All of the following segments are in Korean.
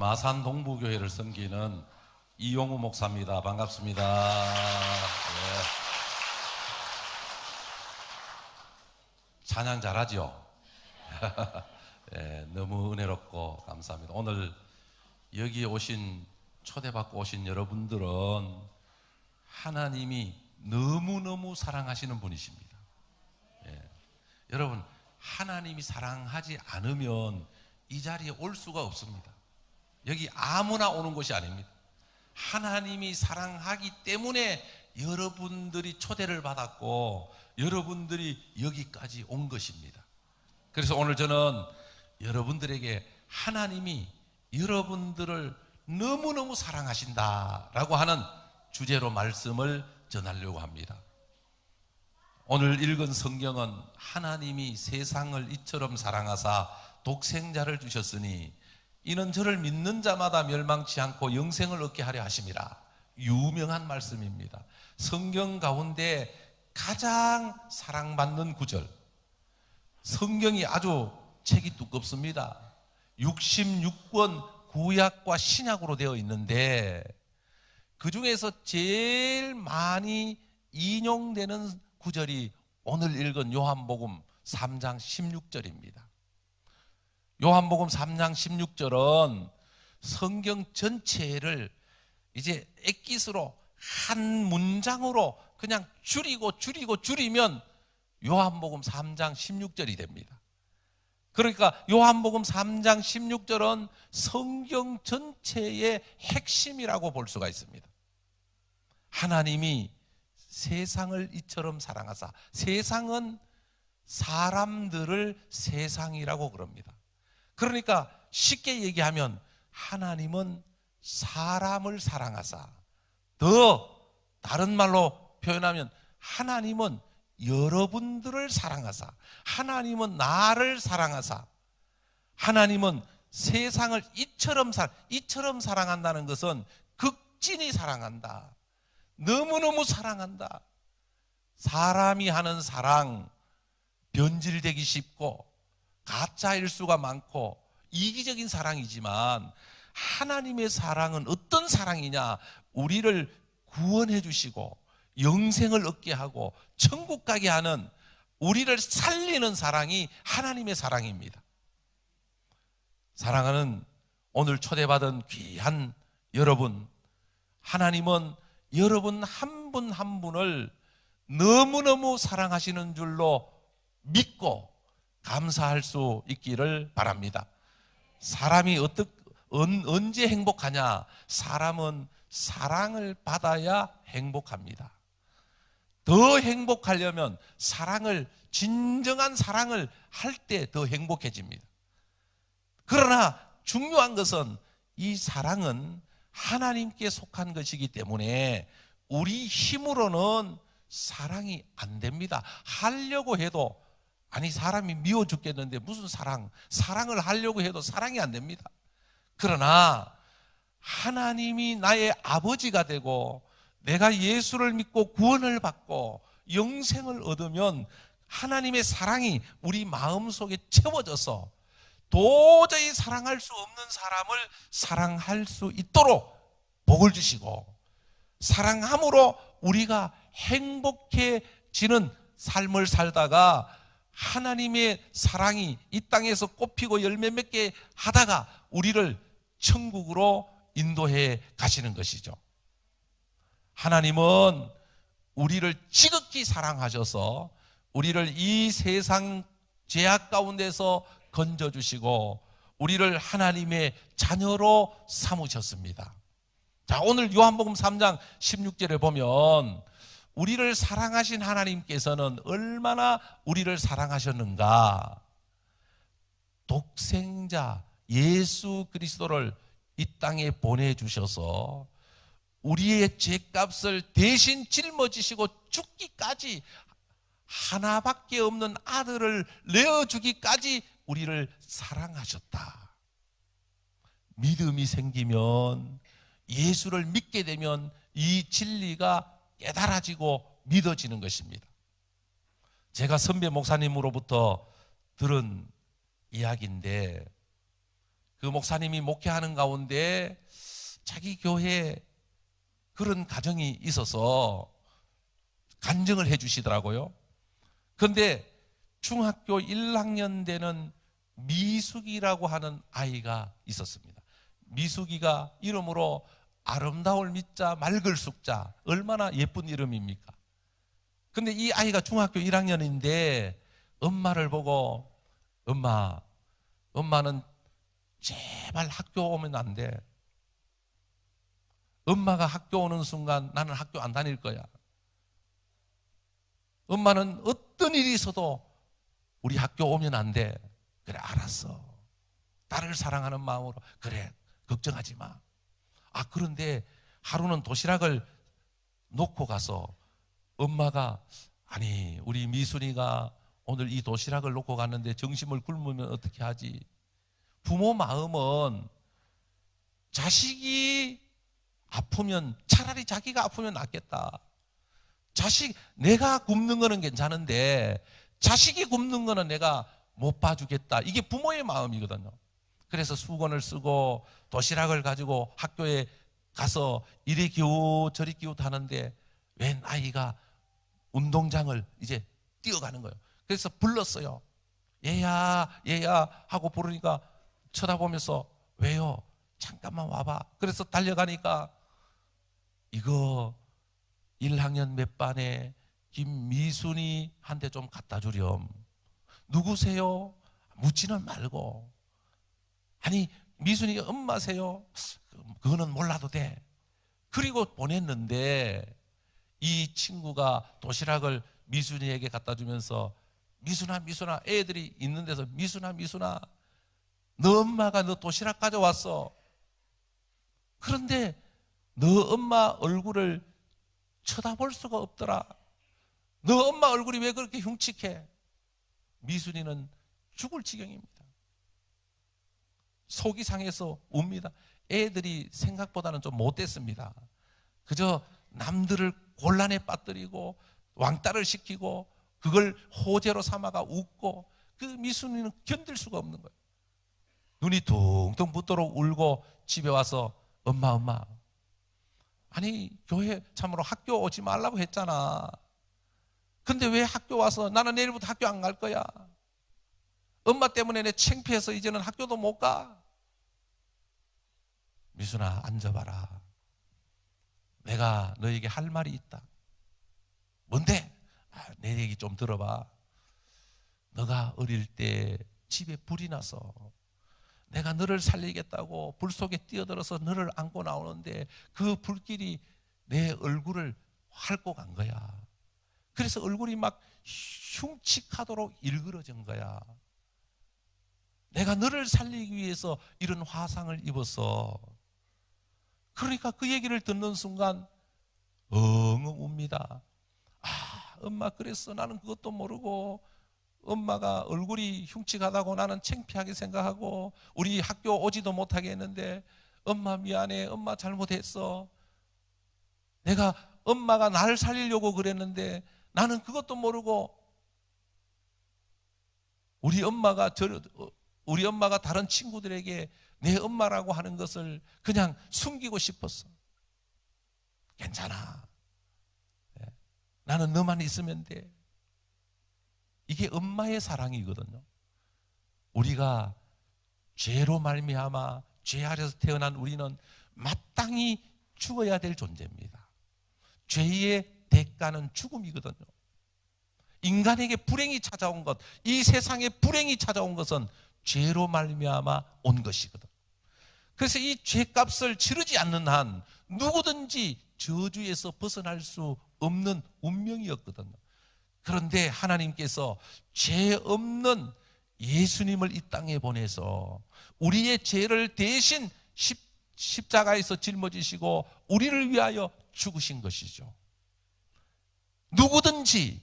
마산 동부교회를 섬기는 이용우 목사입니다. 반갑습니다. 네. 찬양 잘하죠? 네, 너무 은혜롭고 감사합니다. 오늘 여기에 초대받고 오신 여러분들은 하나님이 너무너무 사랑하시는 분이십니다. 네. 여러분, 하나님이 사랑하지 않으면 이 자리에 올 수가 없습니다. 여기 아무나 오는 곳이 아닙니다. 하나님이 사랑하기 때문에 여러분들이 초대를 받았고 여러분들이 여기까지 온 것입니다. 그래서 오늘 저는 여러분들에게 하나님이 여러분들을 너무너무 사랑하신다라고 하는 주제로 말씀을 전하려고 합니다. 오늘 읽은 성경은 하나님이 세상을 이처럼 사랑하사 독생자를 주셨으니 이는 저를 믿는 자마다 멸망치 않고 영생을 얻게 하려 하심이라. 유명한 말씀입니다. 성경 가운데 가장 사랑받는 구절. 성경이 아주 책이 두껍습니다. 66권 구약과 신약으로 되어 있는데 그 중에서 제일 많이 인용되는 구절이 오늘 읽은 요한복음 3장 16절입니다. 요한복음 3장 16절은 성경 전체를 이제 엑기스로 한 문장으로 그냥 줄이면 요한복음 3장 16절이 됩니다. 그러니까 요한복음 3장 16절은 성경 전체의 핵심이라고 볼 수가 있습니다. 하나님이 세상을 이처럼 사랑하사, 세상은 사람들을 세상이라고 그럽니다. 그러니까 쉽게 얘기하면 하나님은 사람을 사랑하사, 더 다른 말로 표현하면 하나님은 여러분들을 사랑하사, 하나님은 나를 사랑하사, 하나님은 세상을 이처럼 사랑한다는 것은 극진히 사랑한다. 너무너무 사랑한다. 사람이 하는 사랑, 변질되기 쉽고 가짜 일수가 많고 이기적인 사랑이지만 하나님의 사랑은 어떤 사랑이냐? 우리를 구원해 주시고 영생을 얻게 하고 천국 가게 하는, 우리를 살리는 사랑이 하나님의 사랑입니다. 사랑하는 오늘 초대받은 귀한 여러분, 하나님은 여러분 한 분 한 분을 너무너무 사랑하시는 줄로 믿고 감사할 수 있기를 바랍니다. 사람이 언제 행복하냐? 사람은 사랑을 받아야 행복합니다. 더 행복하려면 진정한 사랑을 할 때 더 행복해집니다. 그러나 중요한 것은 이 사랑은 하나님께 속한 것이기 때문에 우리 힘으로는 사랑이 안 됩니다. 하려고 해도, 아니 사람이 미워 죽겠는데 무슨 사랑을 하려고 해도 사랑이 안 됩니다. 그러나 하나님이 나의 아버지가 되고 내가 예수를 믿고 구원을 받고 영생을 얻으면 하나님의 사랑이 우리 마음속에 채워져서 도저히 사랑할 수 없는 사람을 사랑할 수 있도록 복을 주시고, 사랑함으로 우리가 행복해지는 삶을 살다가 하나님의 사랑이 이 땅에서 꽃피고 열매 맺게 하다가 우리를 천국으로 인도해 가시는 것이죠. 하나님은 우리를 지극히 사랑하셔서 우리를 이 세상 죄악 가운데서 건져주시고 우리를 하나님의 자녀로 삼으셨습니다. 자, 오늘 요한복음 3장 16절에 보면 우리를 사랑하신 하나님께서는 얼마나 우리를 사랑하셨는가. 독생자 예수 그리스도를 이 땅에 보내주셔서 우리의 죄값을 대신 짊어지시고 죽기까지, 하나밖에 없는 아들을 내어주기까지 우리를 사랑하셨다. 믿음이 생기면, 예수를 믿게 되면 이 진리가 깨달아지고 믿어지는 것입니다. 제가 선배 목사님으로부터 들은 이야기인데, 그 목사님이 목회하는 가운데 자기 교회에 그런 가정이 있어서 간증을 해 주시더라고요. 그런데 중학교 1학년 되는 미숙이라고 하는 아이가 있었습니다. 미숙이가 이름으로 아름다울 미자 맑을 숙자, 얼마나 예쁜 이름입니까? 근데 이 아이가 중학교 1학년인데 엄마를 보고 엄마는 제발 학교 오면 안 돼. 엄마가 학교 오는 순간 나는 학교 안 다닐 거야. 엄마는 어떤 일이 있어도 우리 학교 오면 안 돼. 그래, 알았어. 딸을 사랑하는 마음으로 그래, 걱정하지 마. 그런데 하루는 도시락을 놓고 가서 엄마가 아니 우리 미순이가 오늘 이 도시락을 놓고 갔는데 점심을 굶으면 어떻게 하지? 부모 마음은 자식이 아프면 차라리 자기가 아프면 낫겠다. 내가 굶는 거는 괜찮은데 자식이 굶는 거는 내가 못 봐주겠다. 이게 부모의 마음이거든요. 그래서 수건을 쓰고 도시락을 가지고 학교에 가서 이리 기우 저리 기우 하는데 웬 아이가 운동장을 이제 뛰어가는 거예요. 그래서 불렀어요. 얘야 하고 부르니까 쳐다보면서 왜요? 잠깐만 와봐. 그래서 달려가니까 이거 1학년 몇 반에 김미순이한테 좀 갖다 주렴. 누구세요? 묻지는 말고. 아니 미순이 엄마세요? 그거는 몰라도 돼. 그리고 보냈는데 이 친구가 도시락을 미순이에게 갖다 주면서 미순아 애들이 있는 데서 미순아 너 엄마가 너 도시락 가져왔어. 그런데 너 엄마 얼굴을 쳐다볼 수가 없더라. 너 엄마 얼굴이 왜 그렇게 흉측해? 미순이는 죽을 지경입니다. 속이 상해서 웁니다. 애들이 생각보다는 좀 못됐습니다. 그저 남들을 곤란에 빠뜨리고 왕따를 시키고 그걸 호재로 삼아가 웃고 그 미순이는 견딜 수가 없는 거예요. 눈이 퉁퉁 붓도록 울고 집에 와서 엄마 아니 교회 참으로 학교 오지 말라고 했잖아. 근데 왜 학교 와서 나는 내일부터 학교 안 갈 거야. 엄마 때문에 내 창피해서 이제는 학교도 못 가. 미순아 앉아봐라. 내가 너에게 할 말이 있다. 뭔데? 내 얘기 좀 들어봐. 너가 어릴 때 집에 불이 나서 내가 너를 살리겠다고 불 속에 뛰어들어서 너를 안고 나오는데 그 불길이 내 얼굴을 핥고 간 거야. 그래서 얼굴이 막 흉측하도록 일그러진 거야. 내가 너를 살리기 위해서 이런 화상을 입었어. 그러니까 그 얘기를 듣는 순간 엉엉 웁니다. 엄마 그랬어. 나는 그것도 모르고 엄마가 얼굴이 흉측하다고 나는 창피하게 생각하고 우리 학교 오지도 못하게 했는데 엄마 미안해. 엄마 잘못했어. 내가 엄마가 나를 살리려고 그랬는데 나는 그것도 모르고 우리 엄마가 다른 친구들에게 내 엄마라고 하는 것을 그냥 숨기고 싶었어. 괜찮아. 나는 너만 있으면 돼. 이게 엄마의 사랑이거든요. 우리가 죄로 말미암아 죄 아래서 태어난 우리는 마땅히 죽어야 될 존재입니다. 죄의 대가는 죽음이거든요. 인간에게 불행이 찾아온 것, 이 세상에 불행이 찾아온 것은 죄로 말미암아 온 것이거든. 그래서 이 죄값을 치르지 않는 한 누구든지 저주에서 벗어날 수 없는 운명이었거든요. 그런데 하나님께서 죄 없는 예수님을 이 땅에 보내서 우리의 죄를 대신 십자가에서 짊어지시고 우리를 위하여 죽으신 것이죠. 누구든지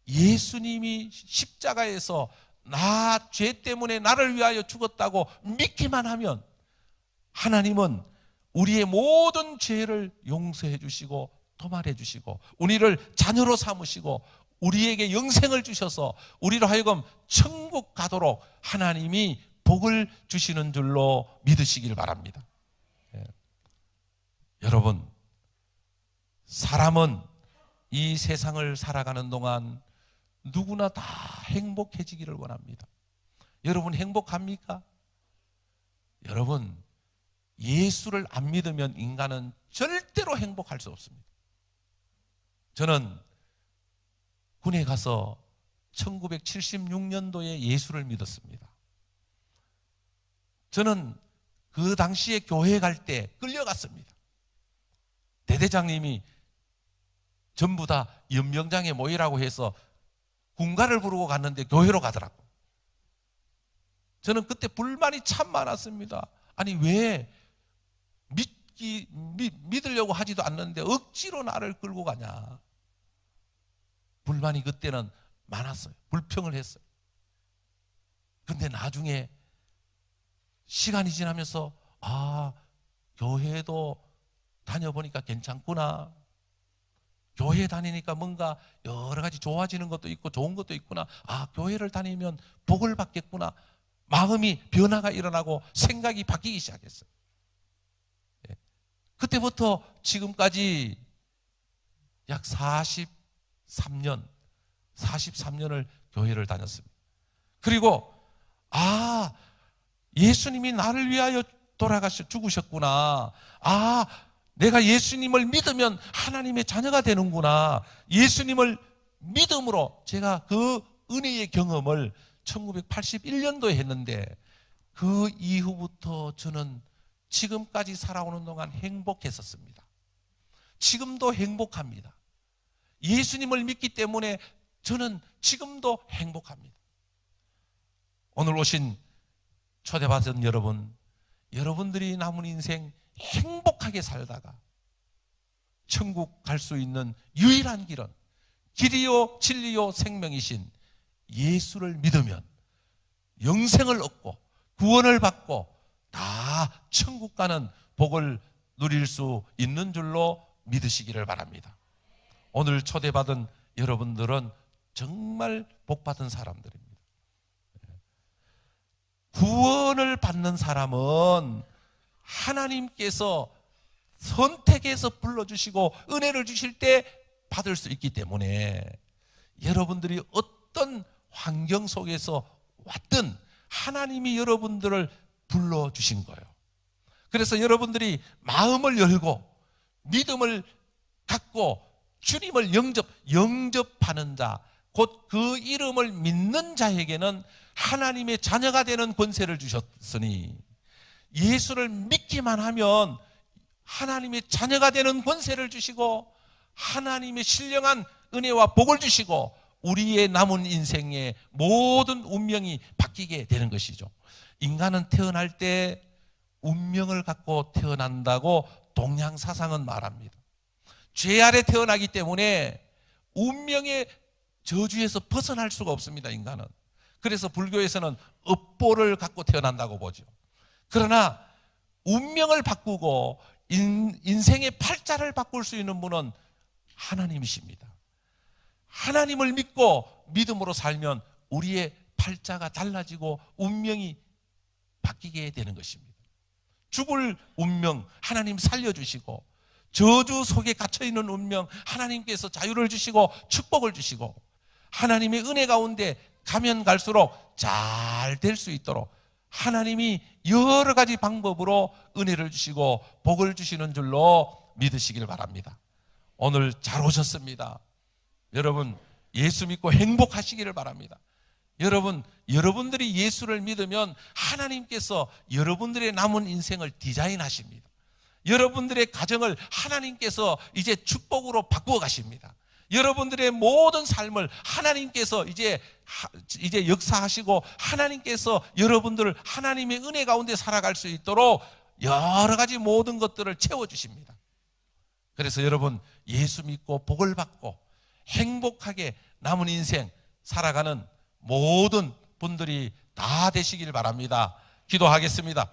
예수님이 십자가에서 나 죄 때문에 나를 위하여 죽었다고 믿기만 하면 하나님은 우리의 모든 죄를 용서해 주시고 도말해 주시고 우리를 자녀로 삼으시고 우리에게 영생을 주셔서 우리로 하여금 천국 가도록 하나님이 복을 주시는 줄로 믿으시길 바랍니다. 여러분, 사람은 이 세상을 살아가는 동안 누구나 다 행복해지기를 원합니다. 여러분 행복합니까? 여러분, 예수를 안 믿으면 인간은 절대로 행복할 수 없습니다. 저는 군에 가서 1976년도에 예수를 믿었습니다. 저는 그 당시에 교회 갈 때 끌려갔습니다. 대대장님이 전부 다 연병장에 모이라고 해서 군가를 부르고 갔는데 교회로 가더라고. 저는 그때 불만이 참 많았습니다. 아니 왜 믿으려고 하지도 않는데 억지로 나를 끌고 가냐. 불만이 그때는 많았어요. 불평을 했어요. 근데 나중에 시간이 지나면서 교회도 다녀보니까 괜찮구나. 교회 다니니까 뭔가 여러 가지 좋아지는 것도 있고 좋은 것도 있구나. 교회를 다니면 복을 받겠구나. 마음이 변화가 일어나고 생각이 바뀌기 시작했어요. 그때부터 지금까지 약 43년을 교회를 다녔습니다. 그리고 예수님이 나를 위하여 죽으셨구나. 내가 예수님을 믿으면 하나님의 자녀가 되는구나. 예수님을 믿음으로 제가 그 은혜의 경험을 1981년도에 했는데 그 이후부터 저는 지금까지 살아오는 동안 행복했었습니다. 지금도 행복합니다. 예수님을 믿기 때문에 저는 지금도 행복합니다. 오늘 오신 초대받은 여러분, 여러분들이 남은 인생 행복하게 살다가 천국 갈 수 있는 유일한 길은 길이요 진리요 생명이신 예수를 믿으면 영생을 얻고 구원을 받고 다 천국 가는 복을 누릴 수 있는 줄로 믿으시기를 바랍니다. 오늘 초대받은 여러분들은 정말 복받은 사람들입니다. 구원을 받는 사람은 하나님께서 선택해서 불러주시고 은혜를 주실 때 받을 수 있기 때문에 여러분들이 어떤 환경 속에서 왔든 하나님이 여러분들을 불러주신 거예요. 그래서 여러분들이 마음을 열고 믿음을 갖고 주님을 영접하는 자, 곧 그 이름을 믿는 자에게는 하나님의 자녀가 되는 권세를 주셨으니 예수를 믿기만 하면 하나님의 자녀가 되는 권세를 주시고 하나님의 신령한 은혜와 복을 주시고 우리의 남은 인생의 모든 운명이 바뀌게 되는 것이죠. 인간은 태어날 때 운명을 갖고 태어난다고 동양사상은 말합니다. 죄 아래 태어나기 때문에 운명의 저주에서 벗어날 수가 없습니다, 인간은. 그래서 불교에서는 업보를 갖고 태어난다고 보죠. 그러나 운명을 바꾸고 인생의 팔자를 바꿀 수 있는 분은 하나님이십니다. 하나님을 믿고 믿음으로 살면 우리의 팔자가 달라지고 운명이 바뀌게 되는 것입니다. 죽을 운명 하나님 살려주시고 저주 속에 갇혀있는 운명 하나님께서 자유를 주시고 축복을 주시고 하나님의 은혜 가운데 가면 갈수록 잘 될 수 있도록 하나님이 여러 가지 방법으로 은혜를 주시고 복을 주시는 줄로 믿으시길 바랍니다. 오늘 잘 오셨습니다. 여러분 예수 믿고 행복하시기를 바랍니다. 여러분들이 예수를 믿으면 하나님께서 여러분들의 남은 인생을 디자인하십니다. 여러분들의 가정을 하나님께서 이제 축복으로 바꾸어 가십니다. 여러분들의 모든 삶을 하나님께서 이제 역사하시고 하나님께서 여러분들을 하나님의 은혜 가운데 살아갈 수 있도록 여러 가지 모든 것들을 채워주십니다. 그래서 여러분 예수 믿고 복을 받고 행복하게 남은 인생 살아가는 모든 분들이 다 되시길 바랍니다. 기도하겠습니다.